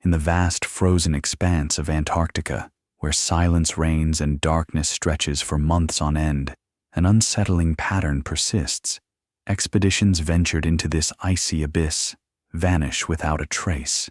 In the vast frozen expanse of Antarctica, where silence reigns and darkness stretches for months on end, an unsettling pattern persists. Expeditions ventured into this icy abyss vanish without a trace.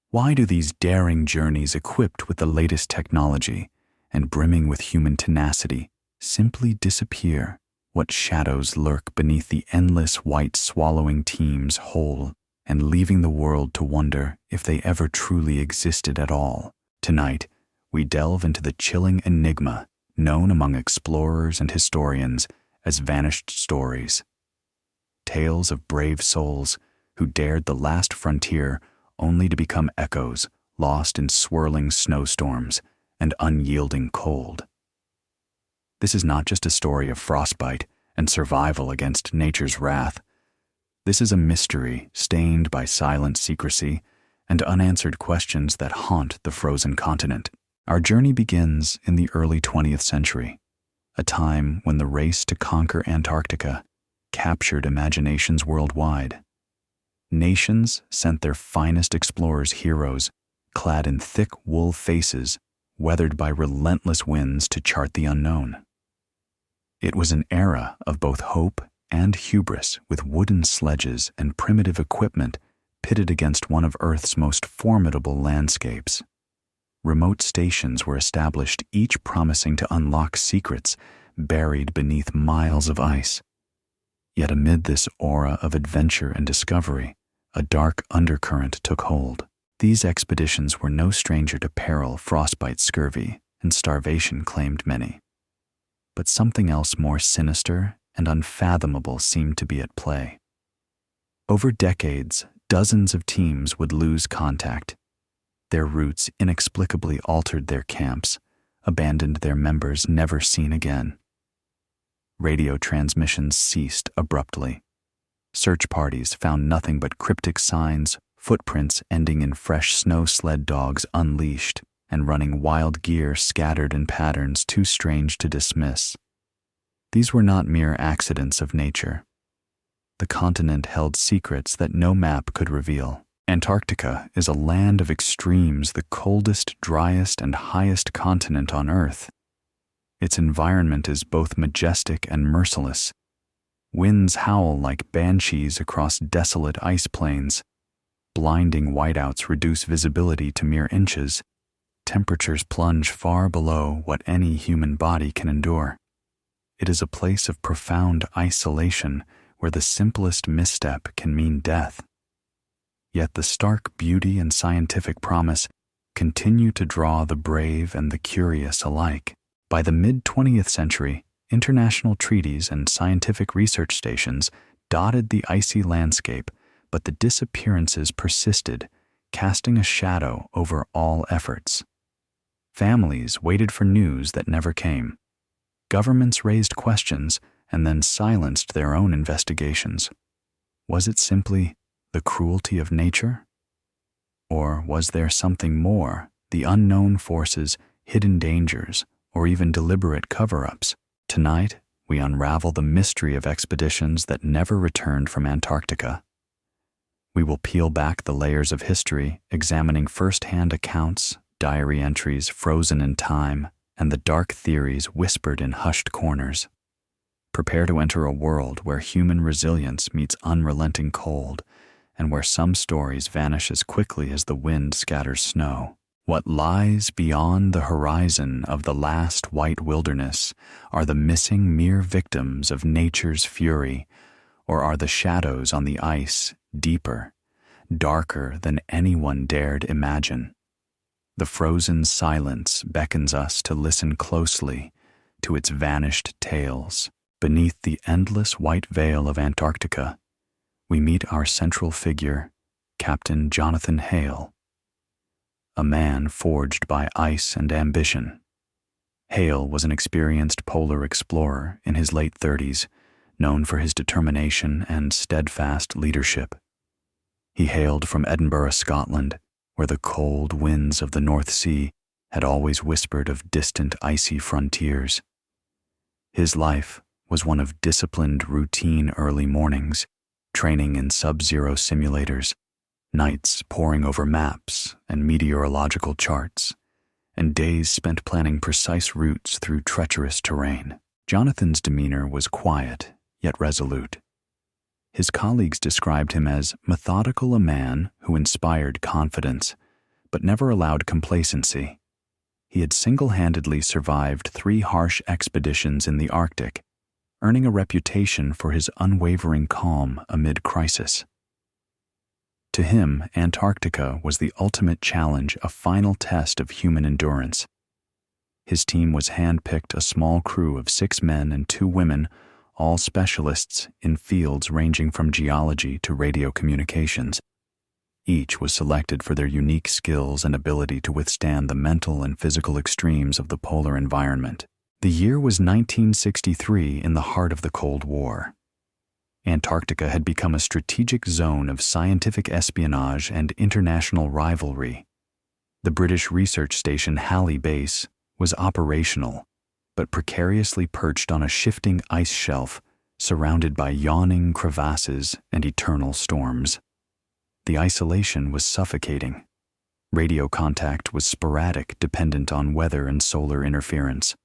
Why do these daring journeys, equipped with the latest technology and brimming with human tenacity, simply disappear? What shadows lurk beneath the endless white swallowing teams whole and leaving the world to wonder if they ever truly existed at all? Tonight, we delve into the chilling enigma known among explorers and historians as vanished stories. Tales of brave souls who dared the last frontier only to become echoes lost in swirling snowstorms and unyielding cold. This is not just a story of frostbite and survival against nature's wrath. This is a mystery stained by silent secrecy and unanswered questions that haunt the frozen continent. Our journey begins in the early 20th century, a time when the race to conquer Antarctica captured imaginations worldwide. Nations sent their finest explorers heroes, clad in thick wool faces, weathered by relentless winds to chart the unknown. It was an era of both hope and hubris, with wooden sledges and primitive equipment pitted against one of Earth's most formidable landscapes. Remote stations were established, each promising to unlock secrets buried beneath miles of ice. Yet amid this aura of adventure and discovery, a dark undercurrent took hold. These expeditions were no stranger to peril, frostbite, scurvy, and starvation claimed many. But something else more sinister and unfathomable seemed to be at play. Over decades, dozens of teams would lose contact. Their routes inexplicably altered their camps, abandoned their members never seen again. Radio transmissions ceased abruptly. Search parties found nothing but cryptic signs, footprints ending in fresh snow sled dogs unleashed, and running wild gear scattered in patterns too strange to dismiss. These were not mere accidents of nature. The continent held secrets that no map could reveal. Antarctica is a land of extremes, the coldest, driest, and highest continent on Earth. Its environment is both majestic and merciless. Winds howl like banshees across desolate ice plains. Blinding whiteouts reduce visibility to mere inches. Temperatures plunge far below what any human body can endure. It is a place of profound isolation where the simplest misstep can mean death. Yet the stark beauty and scientific promise continue to draw the brave and the curious alike. By the mid-20th century, international treaties and scientific research stations dotted the icy landscape, but the disappearances persisted, casting a shadow over all efforts. Families waited for news that never came. Governments raised questions and then silenced their own investigations. Was it simply the cruelty of nature? Or was there something more, the unknown forces, hidden dangers, or even deliberate cover-ups? Tonight, we unravel the mystery of expeditions that never returned from Antarctica. We will peel back the layers of history, examining first-hand accounts, diary entries frozen in time, and the dark theories whispered in hushed corners. Prepare to enter a world where human resilience meets unrelenting cold, and where some stories vanish as quickly as the wind scatters snow. What lies beyond the horizon of the last white wilderness? Are the missing mere victims of nature's fury, or are the shadows on the ice deeper, darker than anyone dared imagine? The frozen silence beckons us to listen closely to its vanished tales. Beneath the endless white veil of Antarctica, we meet our central figure, Captain Jonathan Hale, a man forged by ice and ambition. Hale was an experienced polar explorer in his late 30s, known for his determination and steadfast leadership. He hailed from Edinburgh, Scotland, where the cold winds of the North Sea had always whispered of distant icy frontiers. His life was one of disciplined routine early mornings, training in sub-zero simulators, nights poring over maps and meteorological charts, and days spent planning precise routes through treacherous terrain. Jonathan's demeanor was quiet, yet resolute. His colleagues described him as methodical, a man who inspired confidence, but never allowed complacency. He had single-handedly survived 3 harsh expeditions in the Arctic, earning a reputation for his unwavering calm amid crisis. To him, Antarctica was the ultimate challenge, a final test of human endurance. His team was hand-picked, a small crew of 6 men and 2 women, all specialists in fields ranging from geology to radio communications. Each was selected for their unique skills and ability to withstand the mental and physical extremes of the polar environment. The year was 1963, in the heart of the Cold War. Antarctica had become a strategic zone of scientific espionage and international rivalry. The British research station Hale Base was operational, but precariously perched on a shifting ice shelf surrounded by yawning crevasses and eternal storms. The isolation was suffocating. Radio contact was sporadic, dependent on weather and solar interference.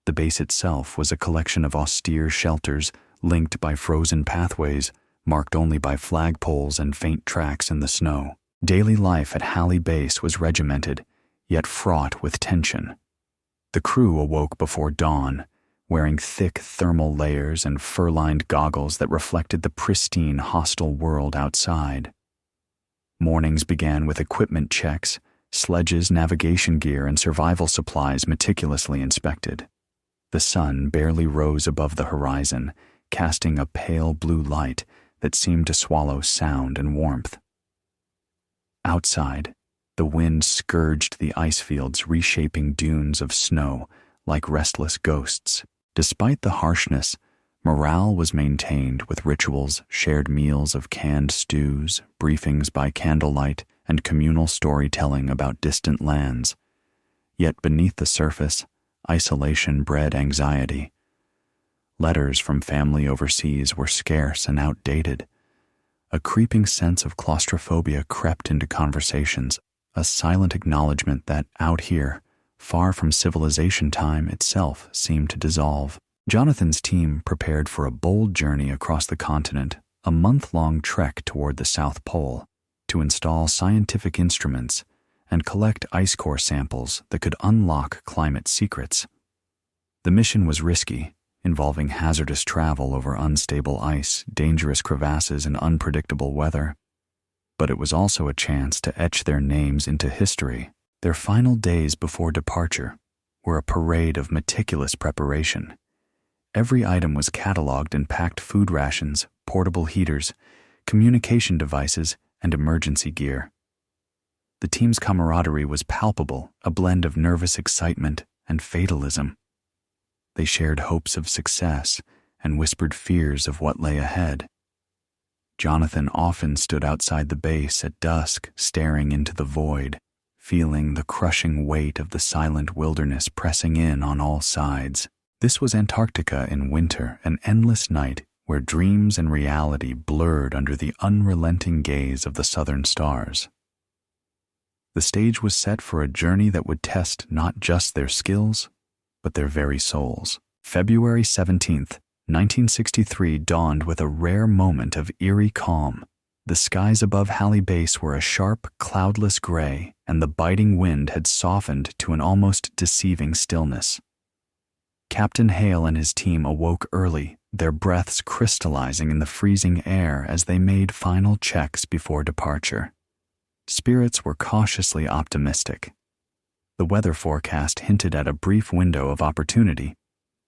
The base itself was a collection of austere shelters linked by frozen pathways, marked only by flagpoles and faint tracks in the snow. Daily life at Hale Base was regimented, yet fraught with tension. The crew awoke before dawn, wearing thick thermal layers and fur-lined goggles that reflected the pristine, hostile world outside. Mornings began with equipment checks, sledges, navigation gear, and survival supplies meticulously inspected. The sun barely rose above the horizon, casting a pale blue light that seemed to swallow sound and warmth. Outside, the wind scourged the ice fields, reshaping dunes of snow like restless ghosts. Despite the harshness, morale was maintained with rituals, shared meals of canned stews, briefings by candlelight, and communal storytelling about distant lands. Yet beneath the surface, isolation bred anxiety. Letters from family overseas were scarce and outdated. A creeping sense of claustrophobia crept into conversations, a silent acknowledgement that out here, far from civilization, time itself seemed to dissolve. Jonathan's team prepared for a bold journey across the continent, a month-long trek toward the South Pole, to install scientific instruments and collect ice core samples that could unlock climate secrets. The mission was risky, involving hazardous travel over unstable ice, dangerous crevasses, and unpredictable weather. But it was also a chance to etch their names into history. Their final days before departure were a parade of meticulous preparation. Every item was cataloged and packed: food rations, portable heaters, communication devices, and emergency gear. The team's camaraderie was palpable, a blend of nervous excitement and fatalism. They shared hopes of success and whispered fears of what lay ahead. Jonathan often stood outside the base at dusk, staring into the void, feeling the crushing weight of the silent wilderness pressing in on all sides. This was Antarctica in winter, an endless night where dreams and reality blurred under the unrelenting gaze of the southern stars. The stage was set for a journey that would test not just their skills, but their very souls. February 17th, 1963 dawned with a rare moment of eerie calm. The skies above Hale Base were a sharp, cloudless gray, and the biting wind had softened to an almost deceiving stillness. Captain Hale and his team awoke early, their breaths crystallizing in the freezing air as they made final checks before departure. Spirits were cautiously optimistic. The weather forecast hinted at a brief window of opportunity,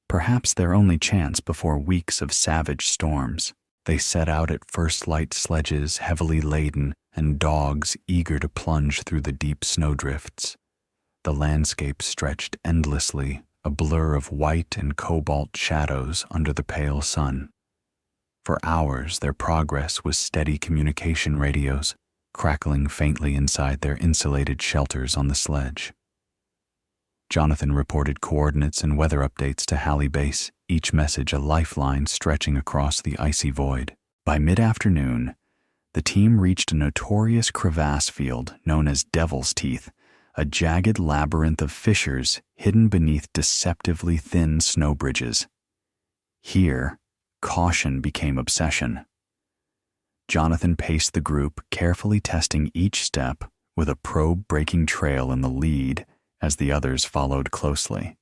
perhaps their only chance before weeks of savage storms. They set out at first light, sledges heavily laden and dogs eager to plunge through the deep snowdrifts. The landscape stretched endlessly, a blur of white and cobalt shadows under the pale sun. For hours, their progress was steady communication radios, crackling faintly inside their insulated shelters on the sledge. Jonathan reported coordinates and weather updates to Hale Base, each message a lifeline stretching across the icy void. By mid-afternoon, The team reached a notorious crevasse field known as Devil's Teeth, a jagged labyrinth of fissures hidden beneath deceptively thin snow bridges. Here, caution became obsession. Jonathan paced the group, carefully testing each step, with a probe-breaking trail in the lead as the others followed closely.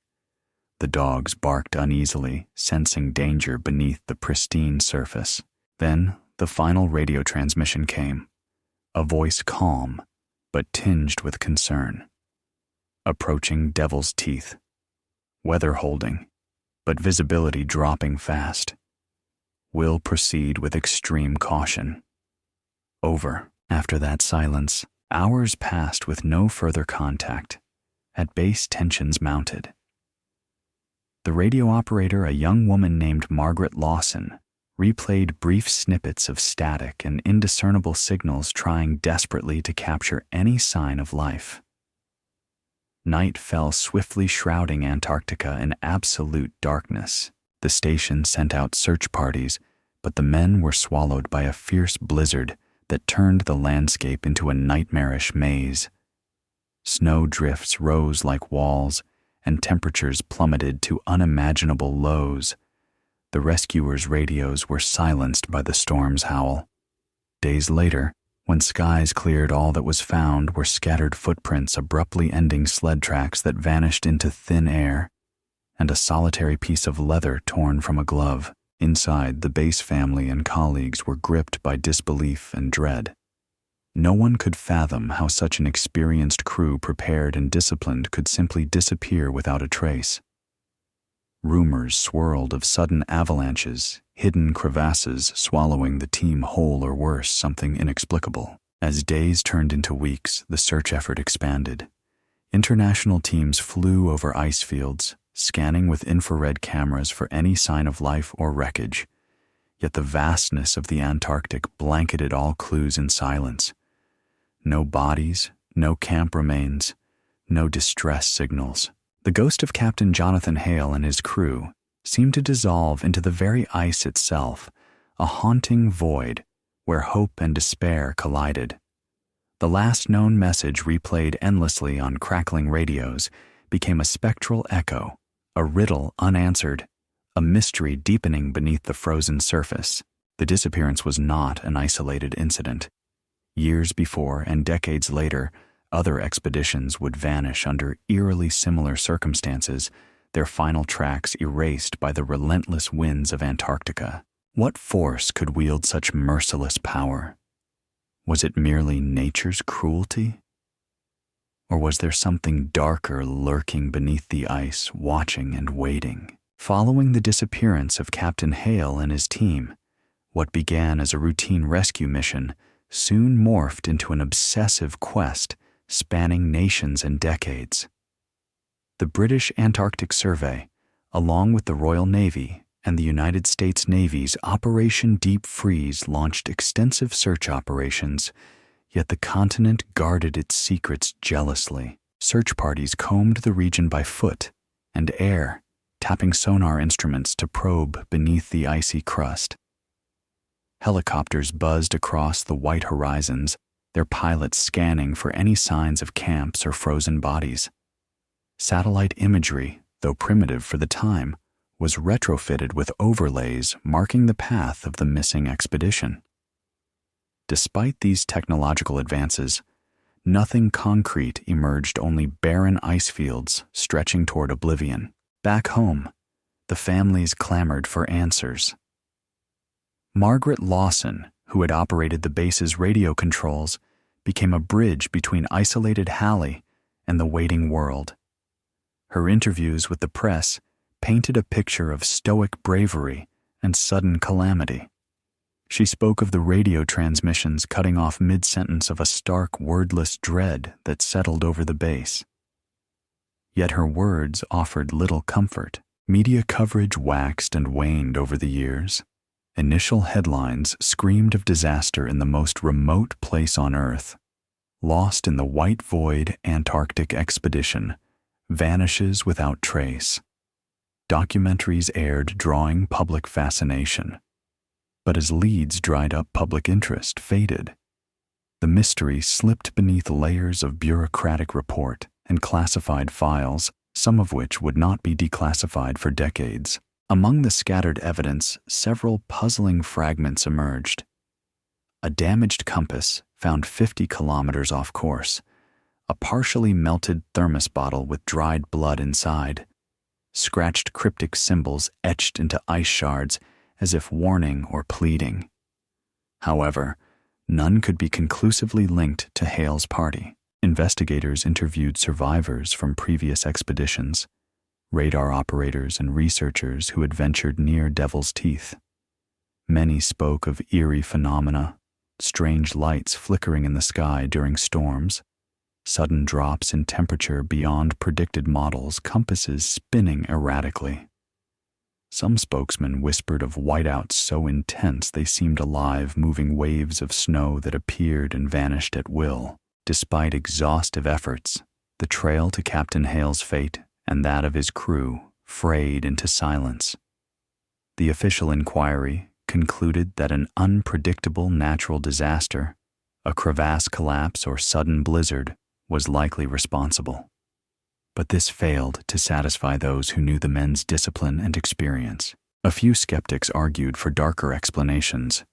The dogs barked uneasily, sensing danger beneath the pristine surface. Then, the final radio transmission came, a voice calm, but tinged with concern. Approaching Devil's Teeth. Weather holding, but visibility dropping fast. Will proceed with extreme caution. Over. After that silence, hours passed with no further contact. At base, tensions mounted. The radio operator, a young woman named Margaret Lawson, replayed brief snippets of static and indiscernible signals, trying desperately to capture any sign of life. Night fell swiftly, shrouding Antarctica in absolute darkness. The station sent out search parties, but the men were swallowed by a fierce blizzard that turned the landscape into a nightmarish maze. Snow drifts rose like walls, and temperatures plummeted to unimaginable lows. The rescuers' radios were silenced by the storm's howl. Days later, when skies cleared, all that was found were scattered footprints abruptly ending sled tracks that vanished into thin air, and a solitary piece of leather torn from a glove. Inside, the base family and colleagues were gripped by disbelief and dread. No one could fathom how such an experienced crew, prepared and disciplined, could simply disappear without a trace. Rumors swirled of sudden avalanches, hidden crevasses swallowing the team whole, or worse, something inexplicable. As days turned into weeks, the search effort expanded. International teams flew over ice fields, scanning with infrared cameras for any sign of life or wreckage. Yet the vastness of the Antarctic blanketed all clues in silence. No bodies, no camp remains, no distress signals. The ghost of Captain Jonathan Hale and his crew seemed to dissolve into the very ice itself, a haunting void where hope and despair collided. The last known message, replayed endlessly on crackling radios, became a spectral echo, a riddle unanswered, a mystery deepening beneath the frozen surface. The disappearance was not an isolated incident. Years before and decades later, other expeditions would vanish under eerily similar circumstances, their final tracks erased by the relentless winds of Antarctica. What force could wield such merciless power? Was it merely nature's cruelty? Or was there something darker lurking beneath the ice, watching and waiting? Following the disappearance of Captain Hale and his team, what began as a routine rescue mission soon morphed into an obsessive quest spanning nations and decades. The British Antarctic Survey, along with the Royal Navy and the United States Navy's Operation Deep Freeze, launched extensive search operations, yet the continent guarded its secrets jealously. Search parties combed the region by foot and air, tapping sonar instruments to probe beneath the icy crust. Helicopters buzzed across the white horizons, their pilots scanning for any signs of camps or frozen bodies. Satellite imagery, though primitive for the time, was retrofitted with overlays marking the path of the missing expedition. Despite these technological advances, nothing concrete emerged, only barren ice fields stretching toward oblivion. Back home, the families clamored for answers. Margaret Lawson, who had operated the base's radio controls, became a bridge between isolated Halley and the waiting world. Her interviews with the press painted a picture of stoic bravery and sudden calamity. She spoke of the radio transmissions cutting off mid-sentence, of a stark, wordless dread that settled over the base. Yet her words offered little comfort. Media coverage waxed and waned over the years. Initial headlines screamed of disaster in the most remote place on Earth. Lost in the white void, Antarctic expedition vanishes without trace. Documentaries aired, drawing public fascination. But as leads dried up, public interest faded. The mystery slipped beneath layers of bureaucratic report and classified files, some of which would not be declassified for decades. Among the scattered evidence, several puzzling fragments emerged. A damaged compass found 50 kilometers off course, a partially melted thermos bottle with dried blood inside, scratched cryptic symbols etched into ice shards as if warning or pleading. However, none could be conclusively linked to Hale's party. Investigators interviewed survivors from previous expeditions, radar operators and researchers who had ventured near Devil's Teeth. Many spoke of eerie phenomena, strange lights flickering in the sky during storms, sudden drops in temperature beyond predicted models, compasses spinning erratically. Some spokesmen whispered of whiteouts so intense they seemed alive, moving waves of snow that appeared and vanished at will. Despite exhaustive efforts, the trail to Captain Hale's fate and that of his crew frayed into silence. The official inquiry concluded that an unpredictable natural disaster, a crevasse collapse or sudden blizzard, was likely responsible. But this failed to satisfy those who knew the men's discipline and experience. A few skeptics argued for darker explanations.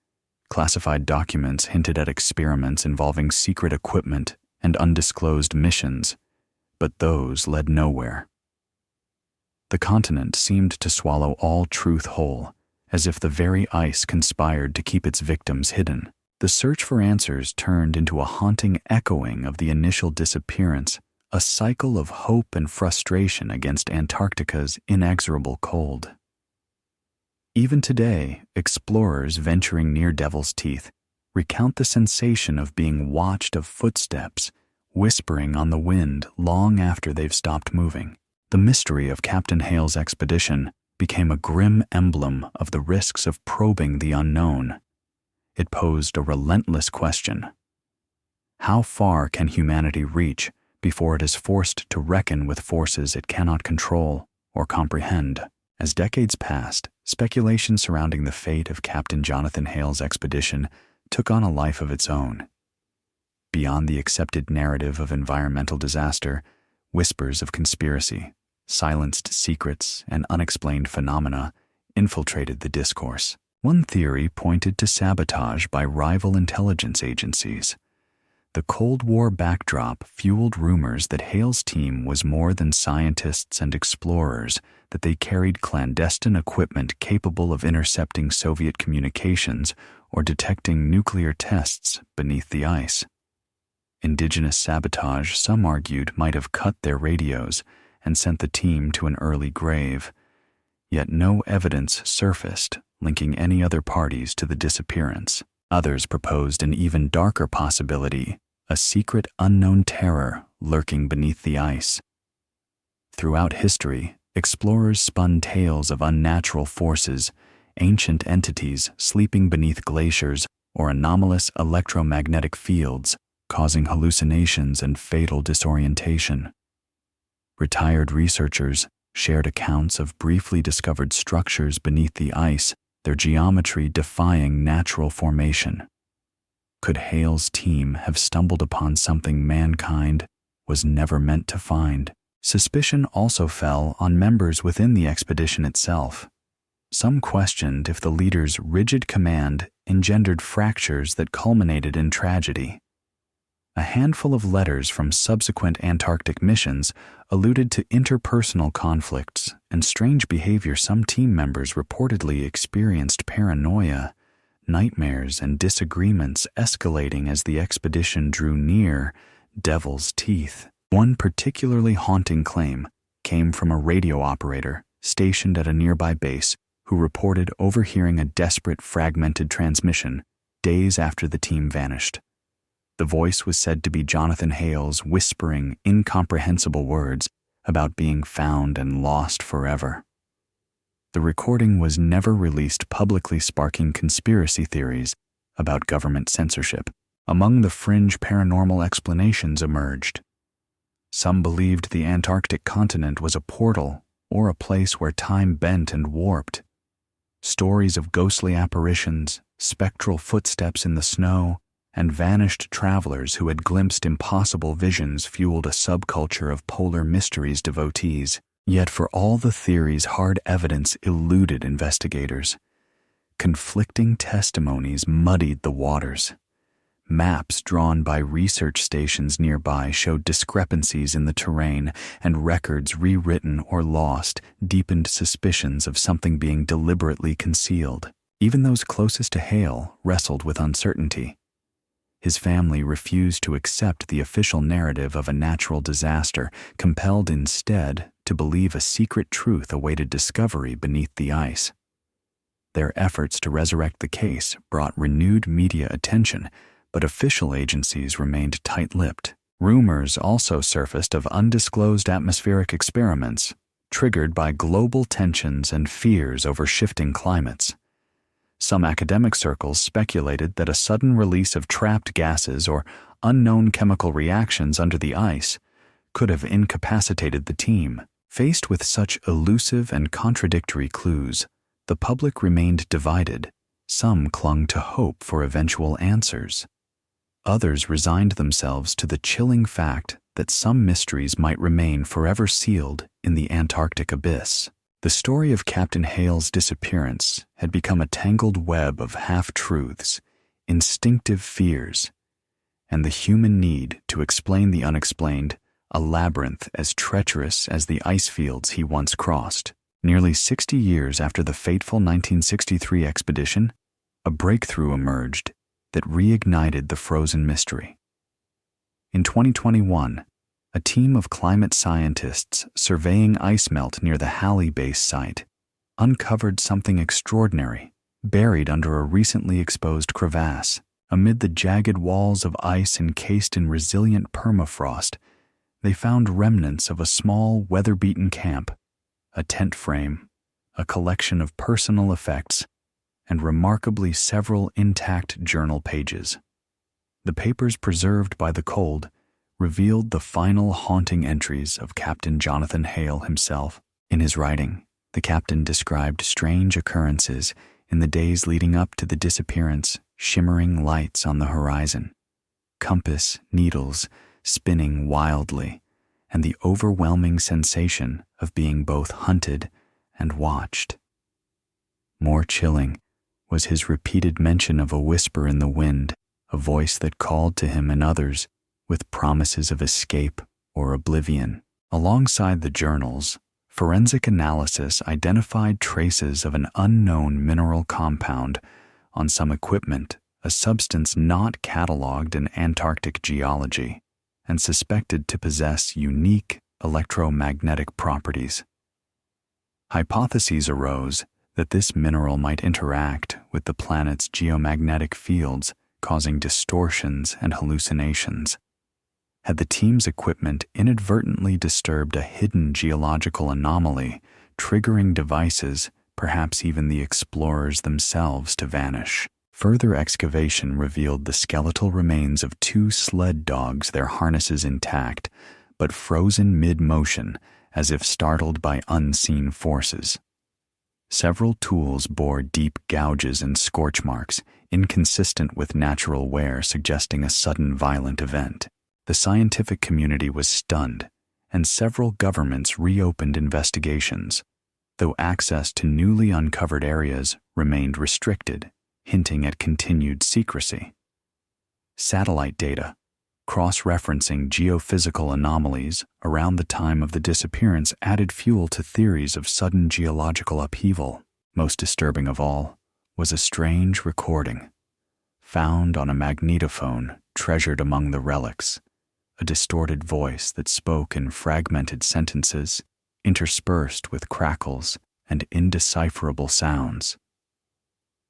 Classified documents hinted at experiments involving secret equipment and undisclosed missions, but those led nowhere. The continent seemed to swallow all truth whole, as if the very ice conspired to keep its victims hidden. The search for answers turned into a haunting echoing of the initial disappearance, a cycle of hope and frustration against Antarctica's inexorable cold. Even today, explorers venturing near Devil's Teeth recount the sensation of being watched, of footsteps whispering on the wind long after they've stopped moving. The mystery of Captain Hale's expedition became a grim emblem of the risks of probing the unknown. It posed a relentless question. How far can humanity reach before it is forced to reckon with forces it cannot control or comprehend? As decades passed, speculation surrounding the fate of Captain Jonathan Hale's expedition took on a life of its own. Beyond the accepted narrative of environmental disaster, whispers of conspiracy, silenced secrets, and unexplained phenomena infiltrated the discourse. One theory pointed to sabotage by rival intelligence agencies. The Cold War backdrop fueled rumors that Hale's team was more than scientists and explorers, that they carried clandestine equipment capable of intercepting Soviet communications or detecting nuclear tests beneath the ice. Indigenous sabotage, some argued, might have cut their radios and sent the team to an early grave, yet no evidence surfaced linking any other parties to the disappearance. Others proposed an even darker possibility, a secret unknown terror lurking beneath the ice. Throughout history, explorers spun tales of unnatural forces, ancient entities sleeping beneath glaciers, or anomalous electromagnetic fields, causing hallucinations and fatal disorientation. Retired researchers shared accounts of briefly discovered structures beneath the ice, their geometry defying natural formation. Could Hale's team have stumbled upon something mankind was never meant to find? Suspicion also fell on members within the expedition itself. Some questioned if the leader's rigid command engendered fractures that culminated in tragedy. A handful of letters from subsequent Antarctic missions alluded to interpersonal conflicts and strange behavior. Some team members reportedly experienced paranoia, nightmares, and disagreements escalating as the expedition drew near Devil's Teeth. One particularly haunting claim came from a radio operator stationed at a nearby base who reported overhearing a desperate fragmented transmission days after the team vanished. The voice was said to be Jonathan Hale's, whispering incomprehensible words about being found and lost forever. The recording was never released publicly, sparking conspiracy theories about government censorship. Among the fringe, paranormal explanations emerged. Some believed the Antarctic continent was a portal or a place where time bent and warped. Stories of ghostly apparitions, spectral footsteps in the snow, and vanished travelers who had glimpsed impossible visions fueled a subculture of polar mysteries devotees. Yet for all the theories, hard evidence eluded investigators. Conflicting testimonies muddied the waters. Maps drawn by research stations nearby showed discrepancies in the terrain, and records rewritten or lost deepened suspicions of something being deliberately concealed. Even those closest to Hale wrestled with uncertainty. His family refused to accept the official narrative of a natural disaster, compelled instead to believe a secret truth awaited discovery beneath the ice. Their efforts to resurrect the case brought renewed media attention, but official agencies remained tight-lipped. Rumors also surfaced of undisclosed atmospheric experiments, triggered by global tensions and fears over shifting climates. Some academic circles speculated that a sudden release of trapped gases or unknown chemical reactions under the ice could have incapacitated the team. Faced with such elusive and contradictory clues, the public remained divided. Some clung to hope for eventual answers. Others resigned themselves to the chilling fact that some mysteries might remain forever sealed in the Antarctic abyss. The story of Captain Hale's disappearance had become a tangled web of half-truths, instinctive fears, and the human need to explain the unexplained, a labyrinth as treacherous as the ice fields he once crossed. Nearly 60 years after the fateful 1963 expedition, a breakthrough emerged that reignited the frozen mystery. In 2021, a team of climate scientists surveying ice melt near the Hale base site uncovered something extraordinary buried under a recently exposed crevasse. Amid the jagged walls of ice encased in resilient permafrost, they found remnants of a small, weather-beaten camp, a tent frame, a collection of personal effects, and remarkably several intact journal pages. The papers preserved by the cold revealed the final haunting entries of Captain Jonathan Hale himself. In his writing, the captain described strange occurrences in the days leading up to the disappearance, shimmering lights on the horizon, compass needles spinning wildly, and the overwhelming sensation of being both hunted and watched. More chilling was his repeated mention of a whisper in the wind, a voice that called to him and others with promises of escape or oblivion. Alongside the journals, forensic analysis identified traces of an unknown mineral compound on some equipment, a substance not catalogued in Antarctic geology, and suspected to possess unique electromagnetic properties. Hypotheses arose that this mineral might interact with the planet's geomagnetic fields, causing distortions and hallucinations. Had the team's equipment inadvertently disturbed a hidden geological anomaly, triggering devices, perhaps even the explorers themselves, to vanish? Further excavation revealed the skeletal remains of 2 sled dogs, their harnesses intact, but frozen mid-motion, as if startled by unseen forces. Several tools bore deep gouges and scorch marks, inconsistent with natural wear, suggesting a sudden violent event. The scientific community was stunned, and several governments reopened investigations, though access to newly uncovered areas remained restricted, hinting at continued secrecy. Satellite data, cross-referencing geophysical anomalies around the time of the disappearance, added fuel to theories of sudden geological upheaval. Most disturbing of all was a strange recording, found on a magnetophone treasured among the relics, a distorted voice that spoke in fragmented sentences, interspersed with crackles and indecipherable sounds.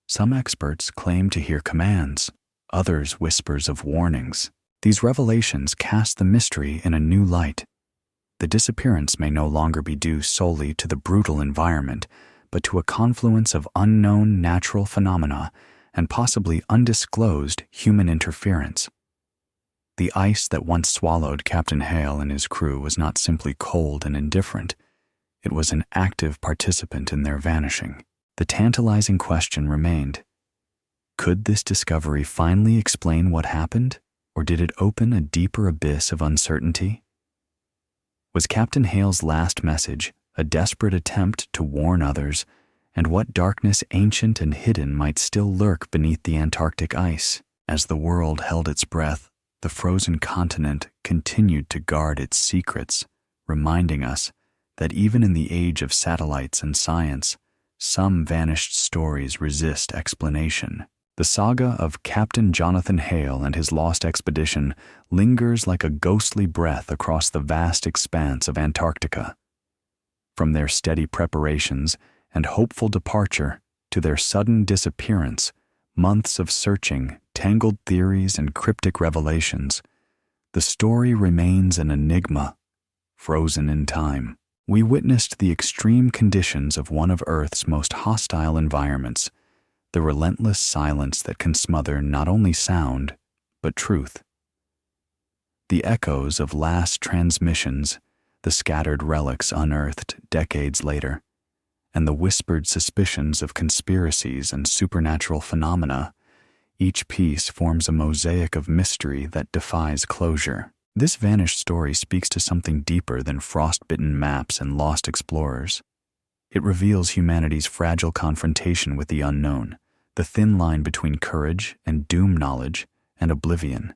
Some experts claimed to hear commands, others whispers of warnings. These revelations cast the mystery in a new light. The disappearance may no longer be due solely to the brutal environment, but to a confluence of unknown natural phenomena and possibly undisclosed human interference. The ice that once swallowed Captain Hale and his crew was not simply cold and indifferent. It was an active participant in their vanishing. The tantalizing question remained. Could this discovery finally explain what happened, or did it open a deeper abyss of uncertainty? Was Captain Hale's last message a desperate attempt to warn others, and what darkness ancient and hidden might still lurk beneath the Antarctic ice? As the world held its breath, the frozen continent continued to guard its secrets, reminding us that even in the age of satellites and science, some vanished stories resist explanation. The saga of Captain Jonathan Hale and his lost expedition lingers like a ghostly breath across the vast expanse of Antarctica. From their steady preparations and hopeful departure to their sudden disappearance, months of searching, tangled theories, and cryptic revelations, the story remains an enigma, frozen in time. We witnessed the extreme conditions of one of Earth's most hostile environments, the relentless silence that can smother not only sound, but truth. The echoes of last transmissions, the scattered relics unearthed decades later, and the whispered suspicions of conspiracies and supernatural phenomena, each piece forms a mosaic of mystery that defies closure. This vanished story speaks to something deeper than frostbitten maps and lost explorers. It reveals humanity's fragile confrontation with the unknown, the thin line between courage and doom knowledge and oblivion.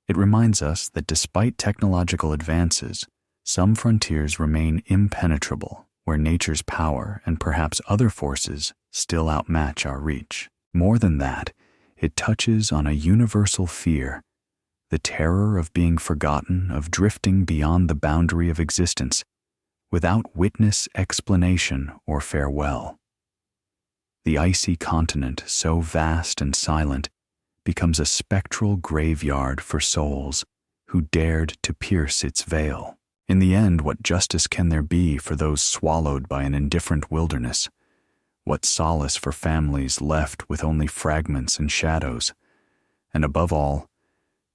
It reminds us that despite technological advances, some frontiers remain impenetrable, where nature's power and perhaps other forces still outmatch our reach. More than that, it touches on a universal fear, the terror of being forgotten, of drifting beyond the boundary of existence, without witness, explanation, or farewell. The icy continent, so vast and silent, becomes a spectral graveyard for souls who dared to pierce its veil. In the end, what justice can there be for those swallowed by an indifferent wilderness? What solace for families left with only fragments and shadows? And above all,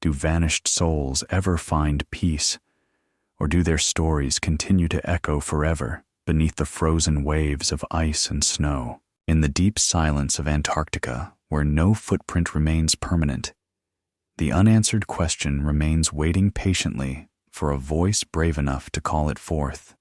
do vanished souls ever find peace? Or do their stories continue to echo forever beneath the frozen waves of ice and snow? In the deep silence of Antarctica, where no footprint remains permanent, the unanswered question remains waiting patiently for a voice brave enough to call it forth.